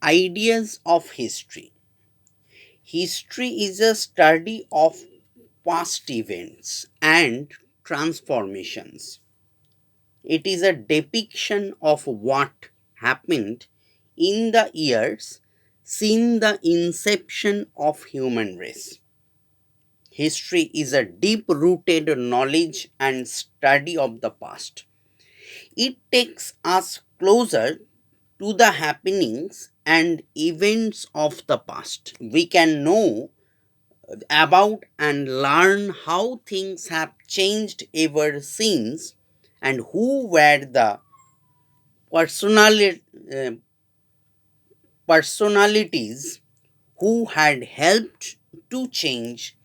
Ideas of history. History is a study of past events and transformations. It is a depiction of what happened in the years since the inception of human race. History is a deep rooted knowledge and study of the past. It takes us closer to the happenings and events of the past. We can know about and learn how things have changed ever since and who were the personali- uh, personalities who had helped to change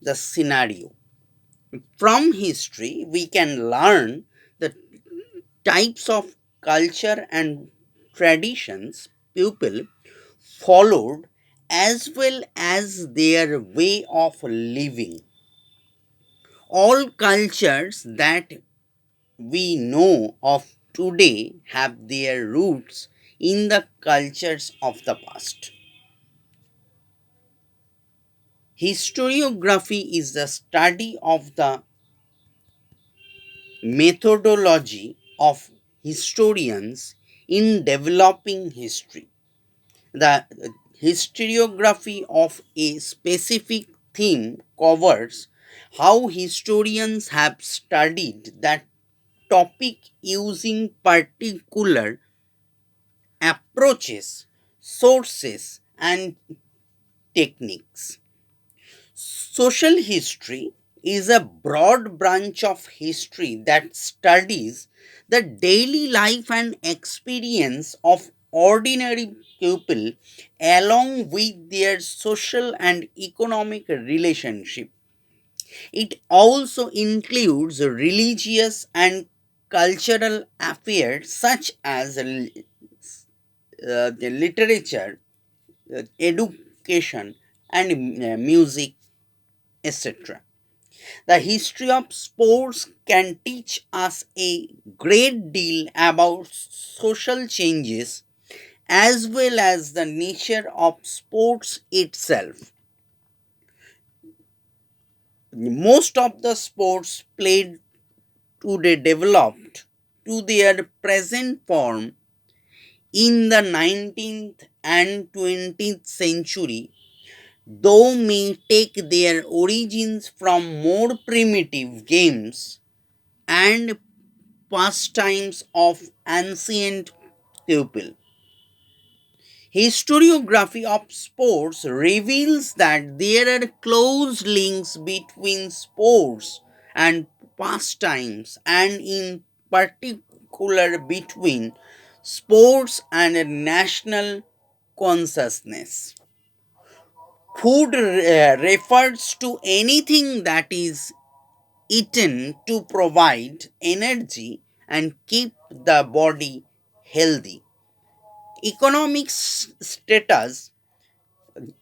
the scenario. From history, we can learn the types of culture and traditions people followed as well as their way of living. All cultures that we know of today have their roots in the cultures of the past. Historiography is the study of the methodology of historians in developing history. The historiography of a specific theme covers how historians have studied that topic using particular approaches, sources, and techniques. Social history is a broad branch of history that studies the daily life and experience of ordinary people along with their social and economic relationship. It also includes religious and cultural affairs such as the literature, education, and music, etc. The history of sports can teach us a great deal about social changes as well as the nature of sports itself. Most of the sports played today developed to their present form in the 19th and 20th century, though may take their origins from more primitive games and pastimes of ancient people. Historiography of sports reveals that there are close links between sports and pastimes, and in particular between sports and national consciousness. Food refers to anything that is eaten to provide energy and keep the body healthy. Economic status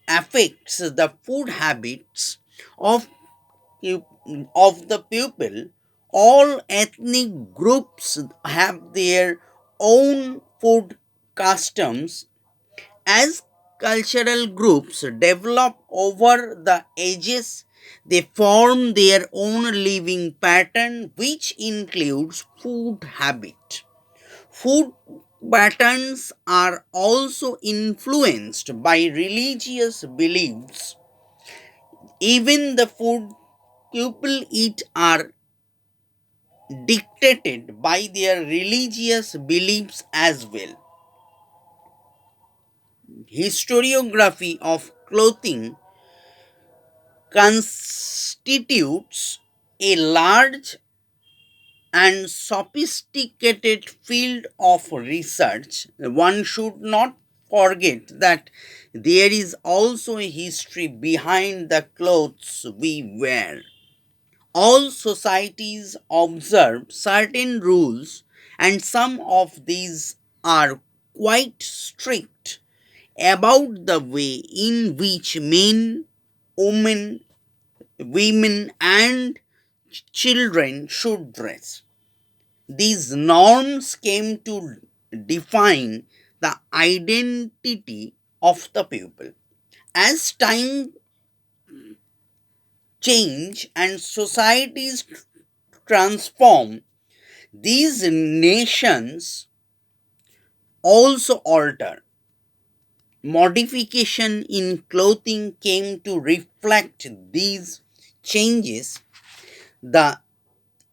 affects the food habits of of the people. All ethnic groups have their own food customs. As cultural groups develop over the ages, they form their own living pattern, which includes food habit. Food patterns are also influenced by religious beliefs. Even the food people eat are dictated by their religious beliefs as well. Historiography of clothing constitutes a large and sophisticated field of research. One should not forget that there is also a history behind the clothes we wear. All societies observe certain rules, and some of these are quite strict about the way in which men, women, women, and children should dress. These norms came to define the identity of the people. As time change and societies transform, these nations also alter. Modification in clothing came to reflect these changes. The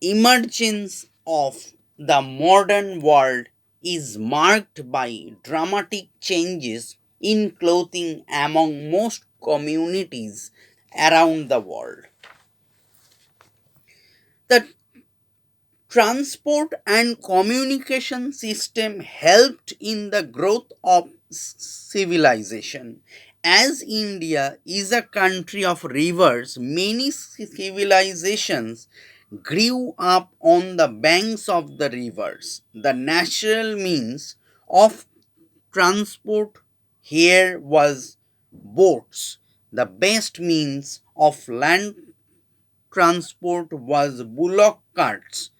emergence of the modern world is marked by dramatic changes in clothing among most communities around the world. The transport and communication system helped in the growth of civilization. As India is a country of rivers, many civilizations grew up on the banks of the rivers. The natural means of transport here was boats. The best means of land transport was bullock carts.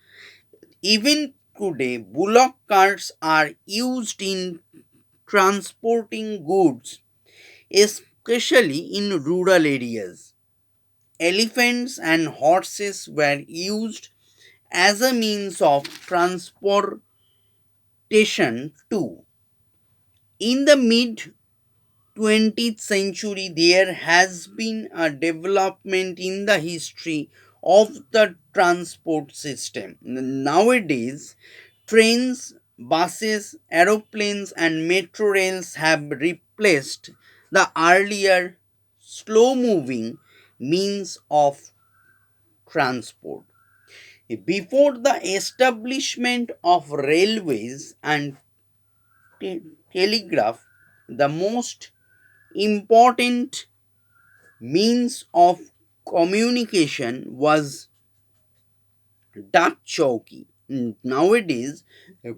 Even today, bullock carts are used in transporting goods, especially in rural areas. Elephants and horses were used as a means of transportation too. In the mid 20th century, there has been a development in the history of the transport system. Nowadays, trains, buses, aeroplanes, and metro rails have replaced the earlier slow moving means of transport. Before the establishment of railways and telegraph, the most important means of communication was duck chowki. Nowadays,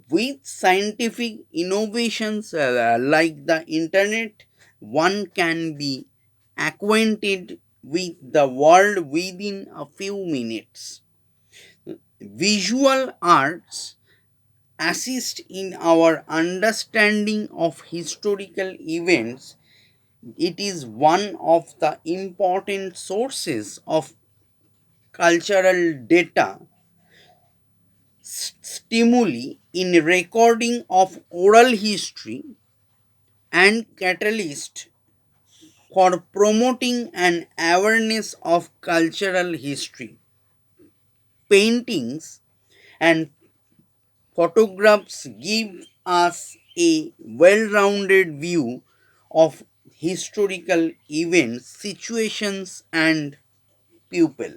with scientific innovations like the internet, one can be acquainted with the world within a few minutes. Visual arts assist in our understanding of historical events. It is one of the important sources of cultural data stimuli in recording of oral history and catalyst for promoting an awareness of cultural history. Paintings and photographs give us a well-rounded view of historical events, situations, and people.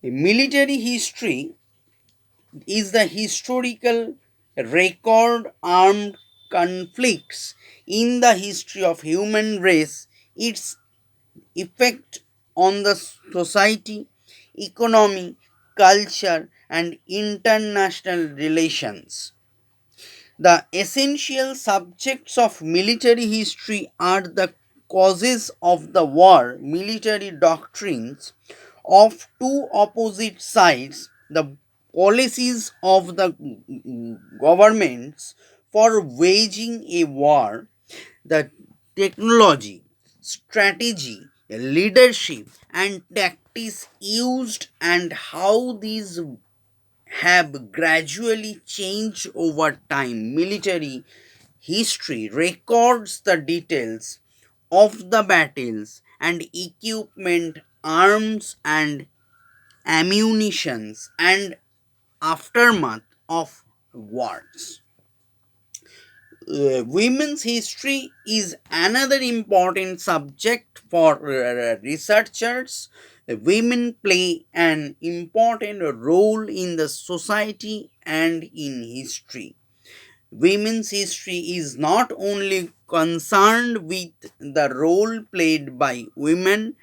Military history is the historical record armed conflicts in the history of human race, its effect on the society, economy, culture, and international relations. The essential subjects of military history are the causes of the war, military doctrines of two opposite sides, the policies of the governments for waging a war, the technology, strategy, leadership, and tactics used, and how these have gradually changed over time. Military history records the details of the battles and equipment, arms and ammunitions, and aftermath of wars. Women's history is another important subject for researchers. Women play an important role in the society and in history. Women's history is not only concerned with the role played by women,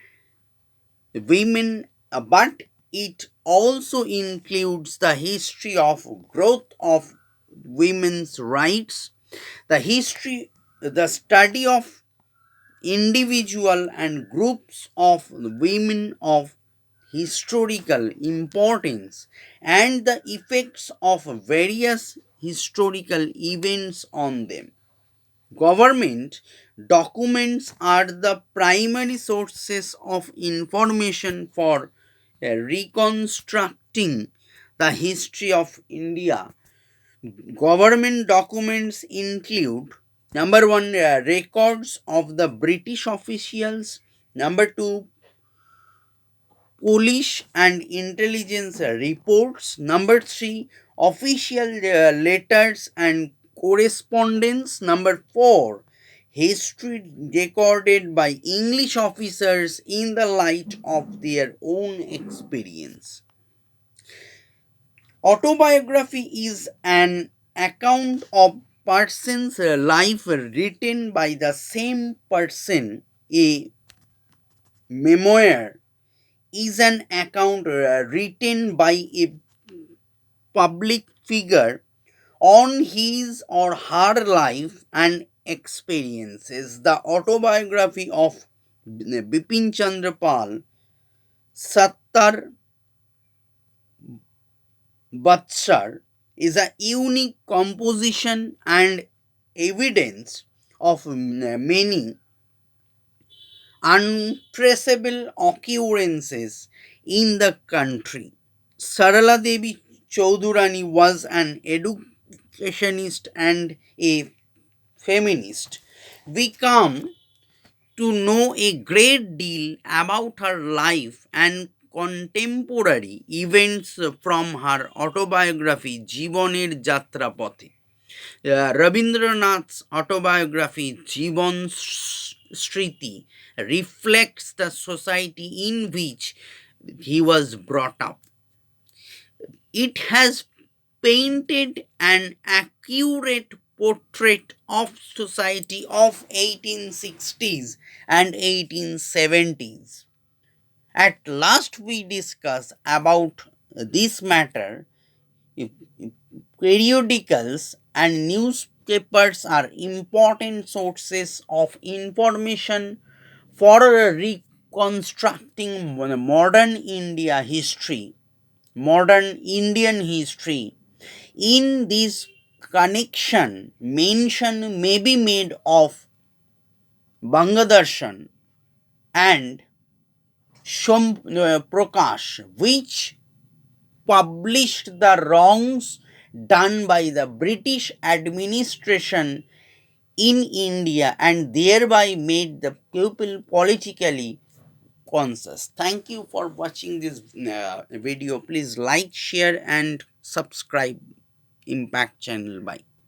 but it also includes the history of growth of women's rights, the study of individual and groups of women of historical importance, and the effects of various historical events on them. Government documents are the primary sources of information for reconstructing the history of India. Government documents include number one, records of the British officials, number two, police and intelligence reports, number three, official letters and correspondence, number four, history recorded by English officers in the light of their own experience. Autobiography is an account of person's life written by the same person. A memoir is an account written by a public figure on his or her life and experiences. The autobiography of Bipin Chandra Pal, Sattar Batsar, is a unique composition and evidence of many untraceable occurrences in the country. Sarala Devi Chaudhurani was an educationist and a feminist. We come to know a great deal about her life and contemporary events from her autobiography জীবনের যাত্রাপথে. Rabindranath's autobiography জীবন স্মৃতি reflects the society in which he was brought up. It has painted an accurate portrait of society of 1860s and 1870s. At last we discuss about this matter. Periodicals and newspapers are important sources of information for reconstructing modern India history, modern Indian history. In this connection, mention may be made of Bangadarshan and Prakash, which published the wrongs done by the British administration in India and thereby made the people politically conscious. Thank you for watching this video. Please like, share, and subscribe Impact channel. Bye.